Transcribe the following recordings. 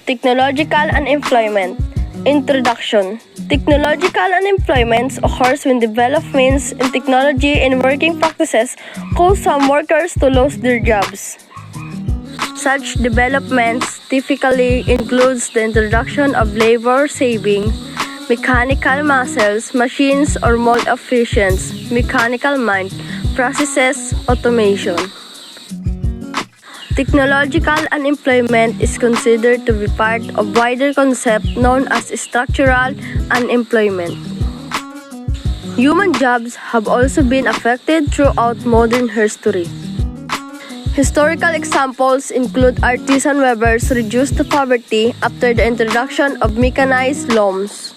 Technological unemployment. Introduction. Technological unemployment occurs when developments in technology and working practices cause some workers to lose their jobs. Such developments typically includes the introduction of labor-saving mechanical muscles, machines, or more efficient mechanical mind processes automation. Technological unemployment is considered to be part of a wider concept known as structural unemployment. Human jobs have also been affected throughout modern history. Historical examples include artisan weavers reduced to poverty after the introduction of mechanized looms.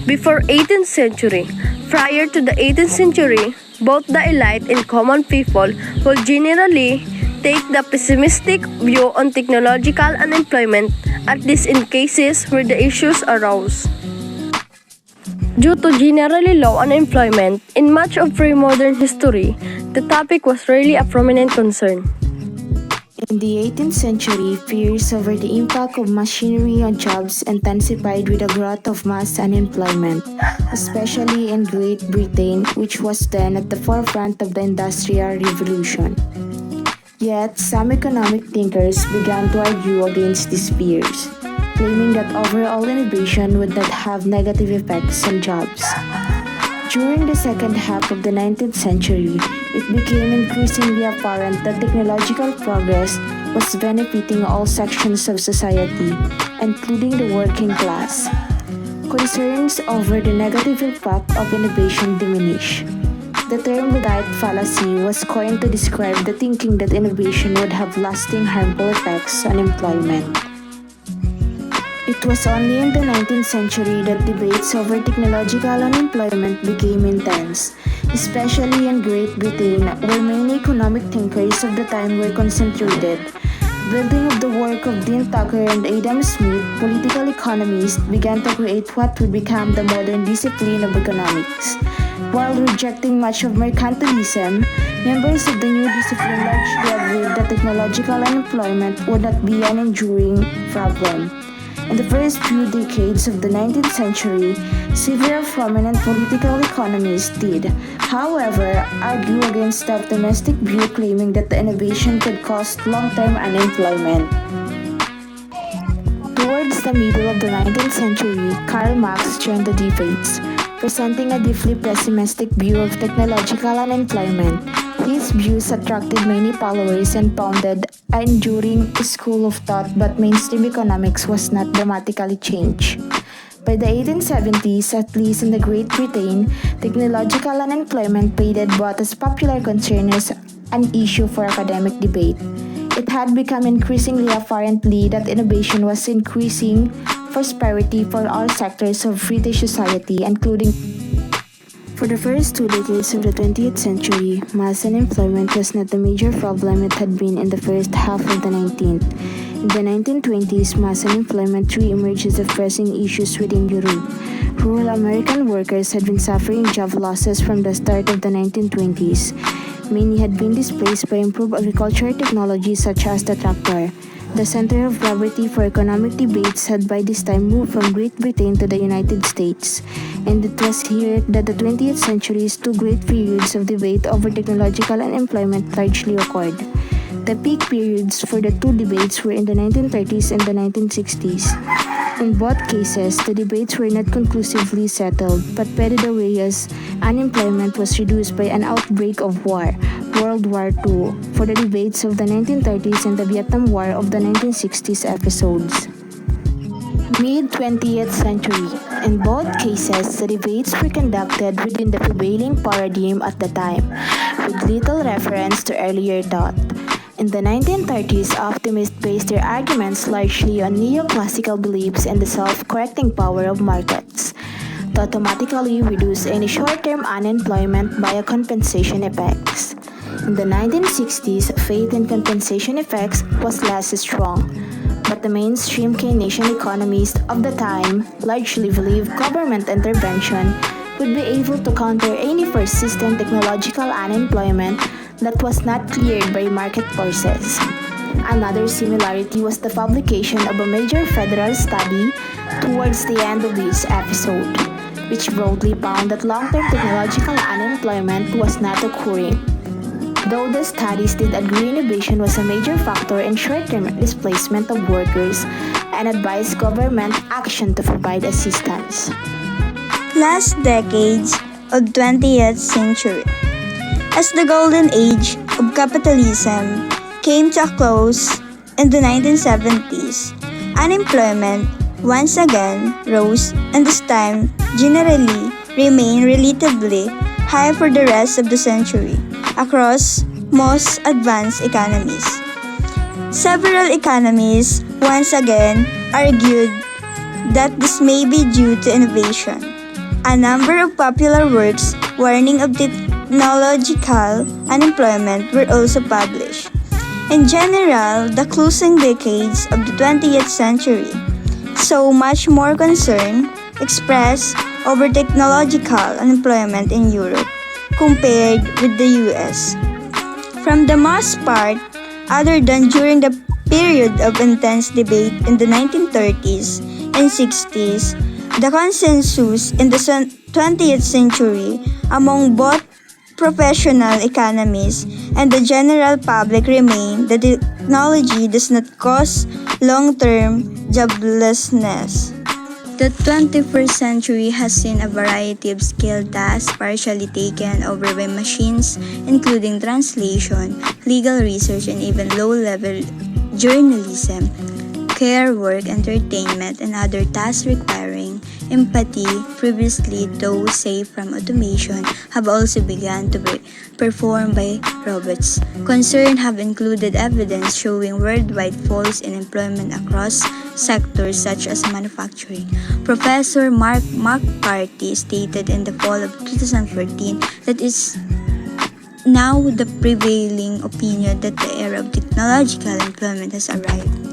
Before 18th century, prior to the 18th century, both the elite and common people will generally take the pessimistic view on technological unemployment, at least in cases where the issues arose. Due to generally low unemployment in much of pre-modern history, the topic was rarely a prominent concern. In the 18th century, fears over the impact of machinery on jobs intensified with the growth of mass unemployment, especially in Great Britain, which was then at the forefront of the Industrial Revolution. Yet, some economic thinkers began to argue against these fears, claiming that overall innovation would not have negative effects on jobs. During the second half of the 19th century, it became increasingly apparent that technological progress was benefiting all sections of society, including the working class. Concerns over the negative impact of innovation diminished. The term Luddite fallacy was coined to describe the thinking that innovation would have lasting harmful effects on employment. It was only in the 19th century that debates over technological unemployment became intense, especially in Great Britain, where many economic thinkers of the time were concentrated. Building of the work of Dean Tucker and Adam Smith, political economists began to create what would become the modern discipline of economics. While rejecting much of mercantilism, members of the new discipline largely agreed that technological unemployment would not be an enduring problem. In the first few decades of the 19th century, several prominent political economists did, however, argue against the optimistic view claiming that the innovation could cause long-term unemployment. Towards the middle of the 19th century, Karl Marx joined the debates, presenting a deeply pessimistic view of technological unemployment. His views attracted many followers and founded an enduring school of thought, but mainstream economics was not dramatically changed. By the 1870s, at least in the Great Britain, technological unemployment faded both as popular concern as an issue for academic debate. It had become increasingly apparently that innovation was increasing prosperity for all sectors of British society, including. For the first 2 decades of the 20th century, mass unemployment was not the major problem it had been in the first half of the 19th. In the 1920s, mass unemployment re-emerged as a pressing issue within Europe. Rural American workers had been suffering job losses from the start of the 1920s. Many had been displaced by improved agricultural technology such as the tractor. The center of gravity for economic debates had by this time moved from Great Britain to the United States, and it was here that the 20th century's two great periods of debate over technological unemployment largely occurred. The peak periods for the two debates were in the 1930s and the 1960s. In both cases, the debates were not conclusively settled, but faded away as unemployment was reduced by an outbreak of war, World War II, for the debates of the 1930s and the Vietnam War of the 1960s episodes. Mid-20th century. In both cases, the debates were conducted within the prevailing paradigm at the time, with little reference to earlier thought. In the 1930s, optimists based their arguments largely on neoclassical beliefs and the self-correcting power of markets, to automatically reduce any short-term unemployment via compensation effects. In the 1960s, faith in compensation effects was less strong, but the mainstream Keynesian economists of the time largely believed government intervention would be able to counter any persistent technological unemployment that was not cleared by market forces. Another similarity was the publication of a major federal study towards the end of this episode, which broadly found that long-term technological unemployment was not occurring. Though the studies did agree innovation was a major factor in short-term displacement of workers and advised government action to provide assistance. Last decades of 20th century. As the golden age of capitalism came to a close in the 1970s, unemployment once again rose and this time generally remained relatively high for the rest of the century across most advanced economies. Several economists once again argued that this may be due to innovation. A number of popular works warning of technological unemployment were also published. In general, the closing decades of the 20th century saw much more concern expressed over technological unemployment in Europe compared with the US. From the most part, other than during the period of intense debate in the 1930s and 60s, the consensus in the 20th century among both professional economists and the general public remained that technology does not cause long-term joblessness. The 21st century has seen a variety of skilled tasks partially taken over by machines, including translation, legal research, and even low-level journalism, care work, entertainment, and other tasks requiring empathy, previously those saved from automation, have also begun to be performed by robots. Concerns have included evidence showing worldwide falls in employment across sectors such as manufacturing. Professor Mark McCarthy stated in the fall of 2014 that is now the prevailing opinion that the era of technological employment has arrived.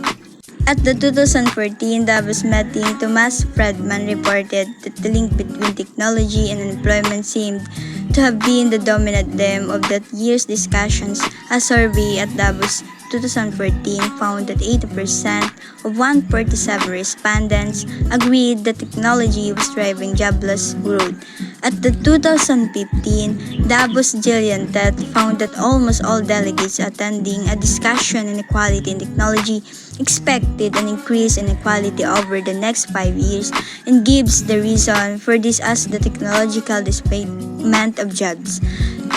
At the 2014 Davos meeting, Thomas Friedman reported that the link between technology and employment seemed to have been the dominant theme of that year's discussions. A survey at Davos 2014 found that 80% of 147 respondents agreed that technology was driving jobless growth. At the 2015 Davos Jillian Tett found that almost all delegates attending a discussion on equality in technology expected an increase in equality over the next 5 years and gives the reason for this as the technological displacement of jobs.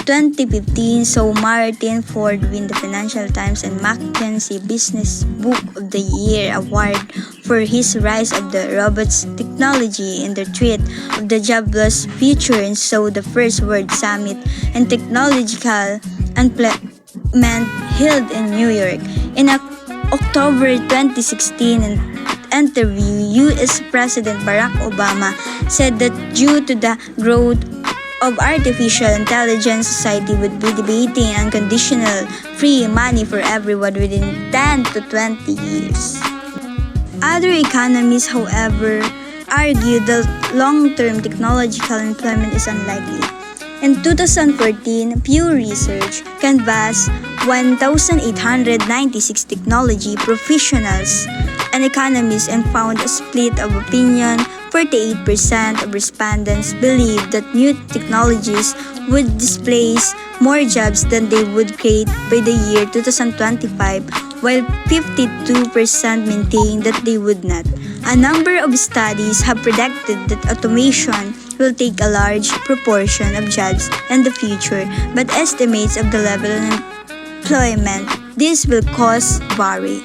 2015 saw Martin Ford win the Financial Times and McKinsey Business Book of the Year award for his rise of the robots technology in the threat of the jobless future and saw the first World Summit and Technological Employment held in New York. In October 2016 an interview, U.S. President Barack Obama said that due to the growth of artificial intelligence, society would be debating unconditional free money for everyone within 10 to 20 years. Other economists, however, argue that long-term technological employment is unlikely. In 2014, Pew Research canvassed 1,896 technology professionals and economists and found a split of opinion. 48% of respondents believe that new technologies would displace more jobs than they would create by the year 2025, while 52% maintain that they would not. A number of studies have predicted that automation will take a large proportion of jobs in the future, but estimates of the level of employment this will cause vary.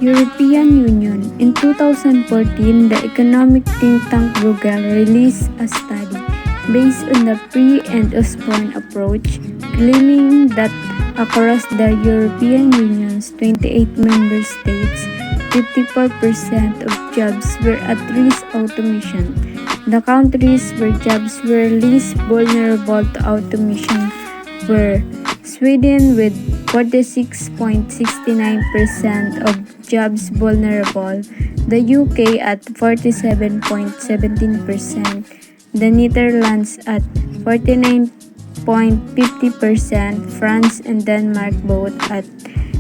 European Union. In 2014, the economic think tank Bruegel released a study based on the pre- and Osborne approach, claiming that across the European Union's 28 member states, 54% of jobs were at risk of automation. The countries where jobs were least vulnerable to automation were Sweden with 46.69% of jobs vulnerable, the UK at 47.17%, the Netherlands at 49.50%, France and Denmark both at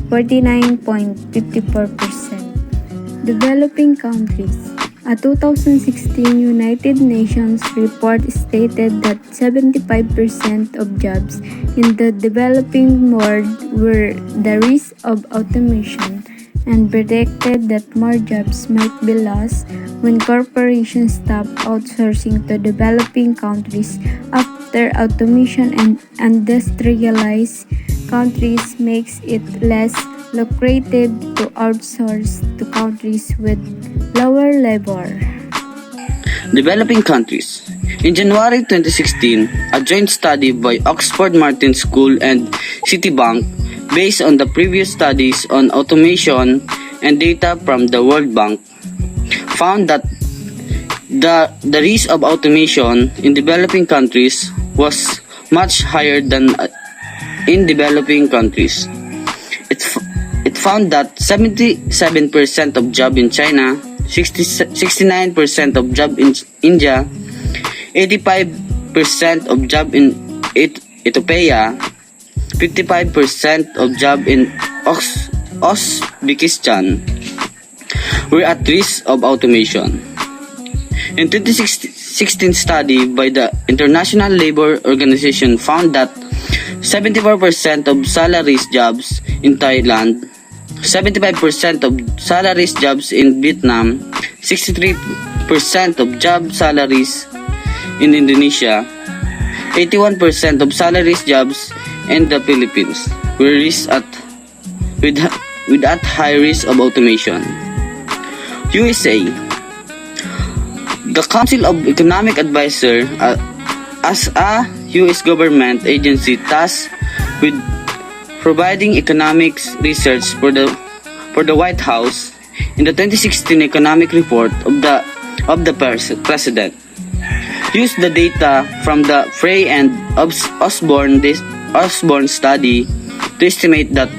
49.54%. Developing countries. A 2016 United Nations report stated that 75% of jobs in the developing world were the risk of automation, and predicted that more jobs might be lost when corporations stop outsourcing to developing countries after automation and industrialized countries makes it less lucrative to outsource to countries with lower labor. Developing countries. In January 2016, a joint study by Oxford Martin School and Citibank, based on the previous studies on automation and data from the World Bank, found that the risk of automation in developing countries was much higher than in developing countries. It found that 77% of jobs in China, 69% of jobs in India, 85% of jobs in Ethiopia, 55% of jobs in Uzbekistan were at risk of automation. In 2016 study by the International Labour Organization found that 74% of salaries jobs in Thailand, 75% of salaries jobs in Vietnam, 63% of job salaries in Indonesia, 81% of salaries jobs in the Philippines were at high risk of automation. USA. The Council of Economic Advisors, as a U.S. government agency tasked with providing economics research for the White House, in the 2016 economic report of the president, used the data from the Frey and Osborne study to estimate that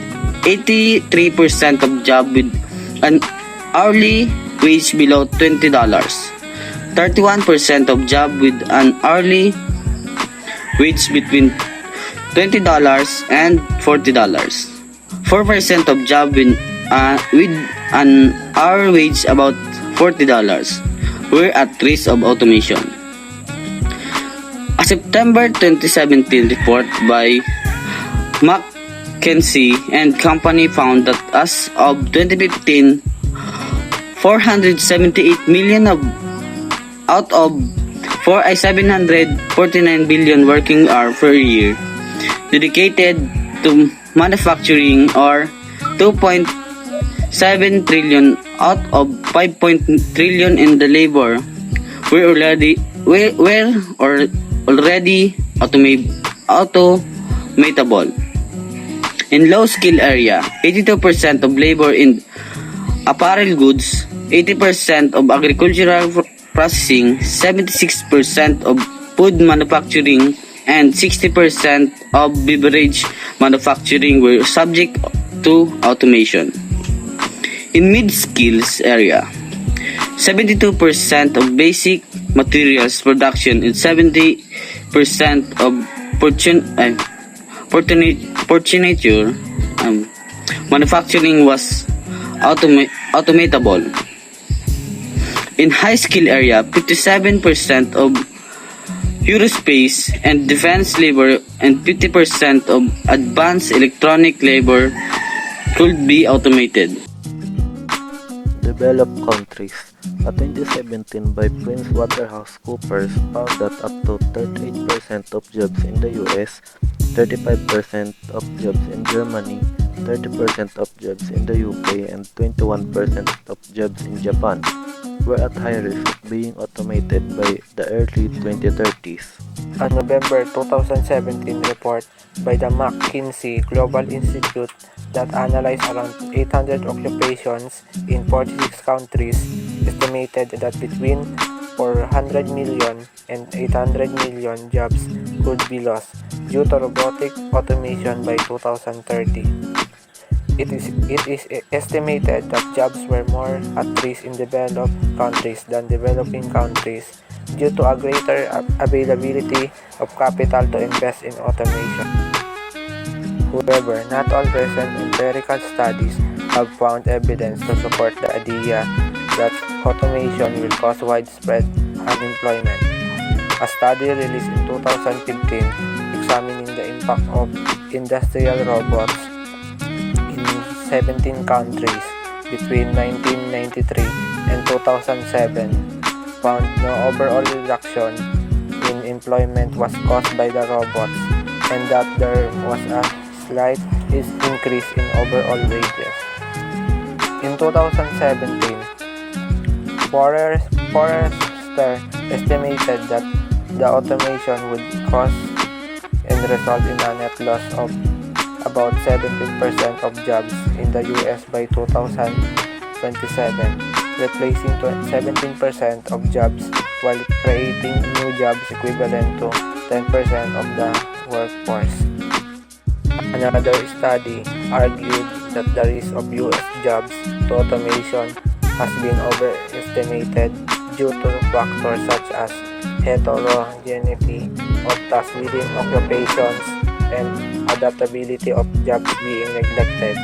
83% of jobs with an hourly wage below $20, 31% of jobs with an hourly wage between $20 and $40, 4% of jobs with an hour wage about $40 were at risk of automation. A September 2017 report by McKinsey and Company found that as of 2015, 478 million out of 749 billion working hours per year dedicated to manufacturing, or 2.7 trillion out of 5 trillion in the labor were already automatable. In low skill area, 82% of labor in apparel goods, 80% of agricultural processing, 76% of food manufacturing, and 60% of beverage manufacturing were subject to automation. In mid-skills area, 72% of basic materials production and 70% of furniture manufacturing was automatable. In high skill area, 57% of aerospace and defense labor and 50% of advanced electronic labor could be automated. Developed countries. A 2017 by PricewaterhouseCoopers found that up to 38% of jobs in the US, 35% of jobs in Germany, 30% of jobs in the UK, and 21% of jobs in Japan were at high risk of being automated by the early 2030s. A November 2017 report by the McKinsey Global Institute that analyzed around 800 occupations in 46 countries estimated that between 400 million and 800 million jobs could be lost due to robotic automation by 2030. It is estimated that jobs were more at risk in developed countries than developing countries due to a greater availability of capital to invest in automation. However, not all recent empirical studies have found evidence to support the idea that automation will cause widespread unemployment. A study released in 2015 examining the impact of industrial robots in 17 countries between 1993 and 2007 found no overall reduction in employment was caused by the robots and that there was a slight increase in overall wages. In 2017, Forrester estimated that the automation would cause and result in a net loss of about 17% of jobs in the US by 2027, replacing 17% of jobs while creating new jobs equivalent to 10% of the workforce. Another study argued that the risk of US jobs to automation has been overestimated due to factors such as heterogeneity of tasks within occupations and adaptability of jobs being neglected.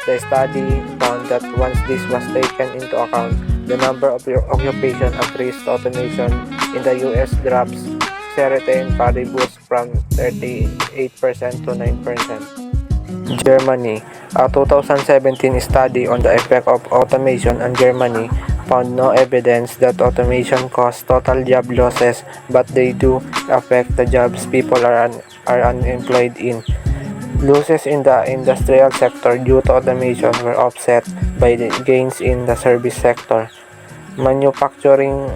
The study found that once this was taken into account, the number of occupations at risk to automation in the US drops ceteris paribus from 38% to 9%. Germany. A 2017 study on the effect of automation in Germany found no evidence that automation causes total job losses, but they do affect the jobs people are unemployed in. Losses in the industrial sector due to automation were offset by the gains in the service sector. Manufacturing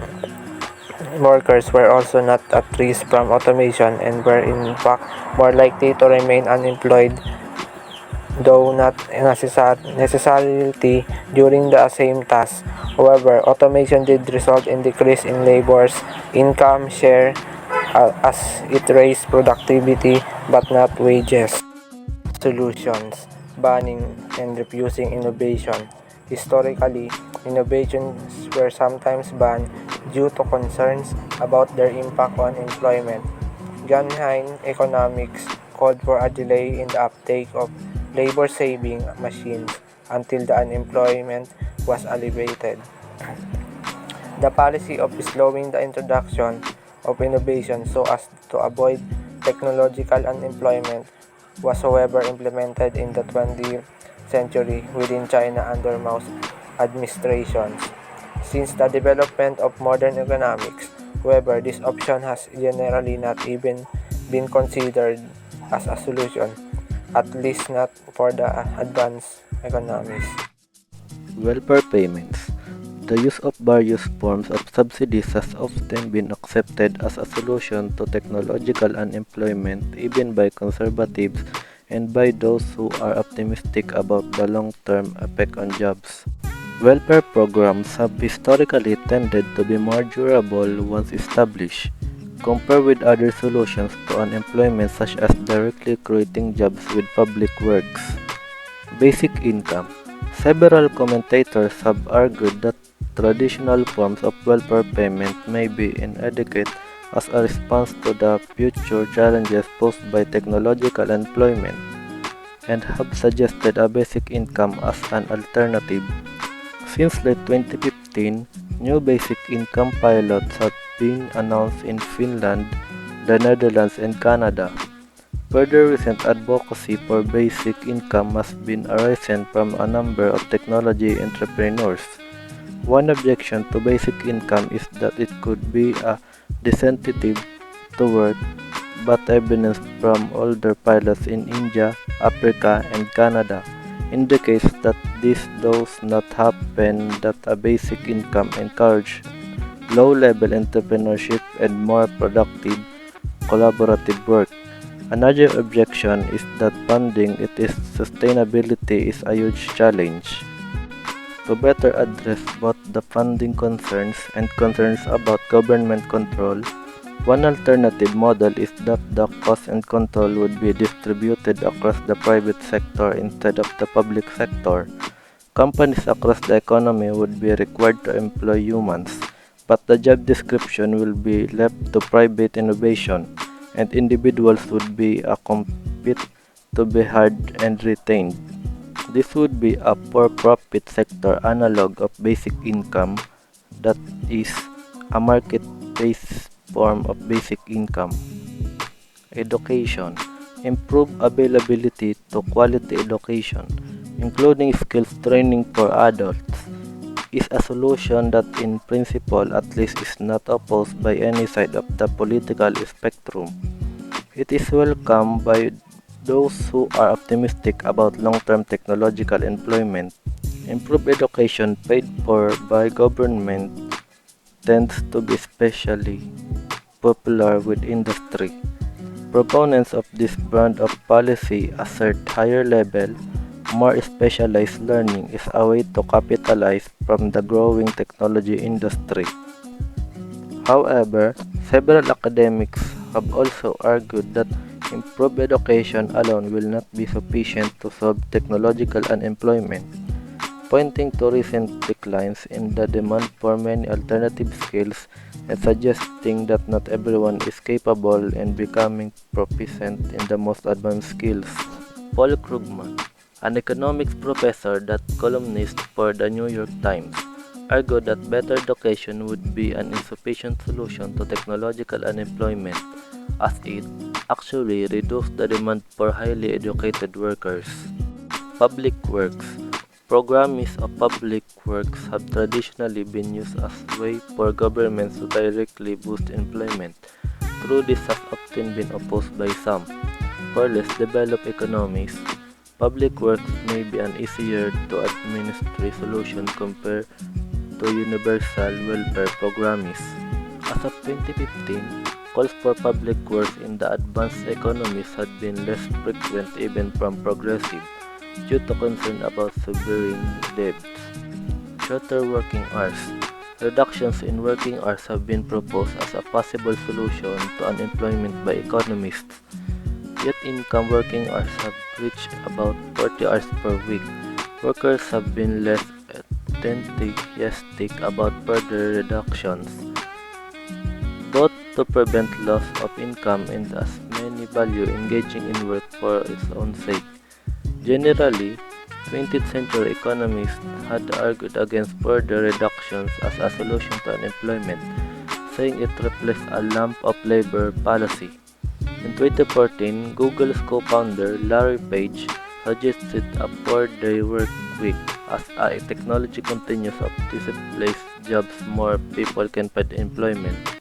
workers were also not at risk from automation and were in fact more likely to remain unemployed, though not necessarily during the same task. However, automation did result in decrease in labor's income share as it raised productivity but not wages. Solutions: banning and refusing innovation. Historically, innovations were sometimes banned due to concerns about their impact on employment. Guggenheim Economics called for a delay in the uptake of labor-saving machines until the unemployment was alleviated. The policy of slowing the introduction of innovation so as to avoid technological unemployment was however implemented in the 20th century within China under Mao's administrations. Since the development of modern economics, however, this option has generally not even been considered as a solution, at least not for the advanced economies. Welfare payments. The use of various forms of subsidies has often been accepted as a solution to technological unemployment even by conservatives and by those who are optimistic about the long-term effect on jobs. Welfare programs have historically tended to be more durable once established, compared with other solutions to unemployment such as directly creating jobs with public works. Basic income. Several commentators have argued that traditional forms of welfare payment may be inadequate as a response to the future challenges posed by technological employment, and have suggested a basic income as an alternative. Since late 2015, new basic income pilots have been announced in Finland, the Netherlands, and Canada. Further recent advocacy for basic income has been arisen from a number of technology entrepreneurs. One objection to basic income is that it could be a disincentive to work, but evidence from older pilots in India, Africa, and Canada indicates that this does not happen, that a basic income encourages low-level entrepreneurship and more productive, collaborative work. Another objection is that funding its sustainability is a huge challenge. To better address both the funding concerns and concerns about government control, one alternative model is that the cost and control would be distributed across the private sector instead of the public sector. Companies across the economy would be required to employ humans, but the job description will be left to private innovation, and individuals would be compete to be hired and retained. This would be a for-profit sector analog of basic income, that is, a market-based form of basic income. Education. Improve availability to quality education, including skills training for adults, is a solution that in principle at least is not opposed by any side of the political spectrum. It is welcomed by those who are optimistic about long-term technological employment. Improved education paid for by government tends to be especially popular with industry. Proponents of this brand of policy assert higher level, more specialized learning is a way to capitalize from the growing technology industry. However, several academics have also argued that improved education alone will not be sufficient to solve technological unemployment, pointing to recent declines in the demand for many alternative skills and suggesting that not everyone is capable and becoming proficient in the most advanced skills. Paul Krugman, an economics professor that columnist for the New York Times, argued that better education would be an insufficient solution to technological unemployment, as it actually reduced the demand for highly educated workers. Public works. Programs of public works have traditionally been used as a way for governments to directly boost employment, though this has often been opposed by some. For less developed economies, public works may be an easier to administer solution compared to universal welfare programs. As of 2015, calls for public works in the advanced economies had been less frequent even from progressive, due to concern about severing debts. Shorter working hours. Reductions in working hours have been proposed as a possible solution to unemployment by economists. Yet income working hours have reached about 40 hours per week. Workers have been less enthusiastic about further reductions, both to prevent loss of income and as many value engaging in work for its own sake. Generally, 20th century economists had argued against further reductions as a solution to unemployment, saying it reflects a lump of labor policy. In 2014, Google's co-founder Larry Page suggested a 4-day work week as technology continues to displace jobs more people can find employment.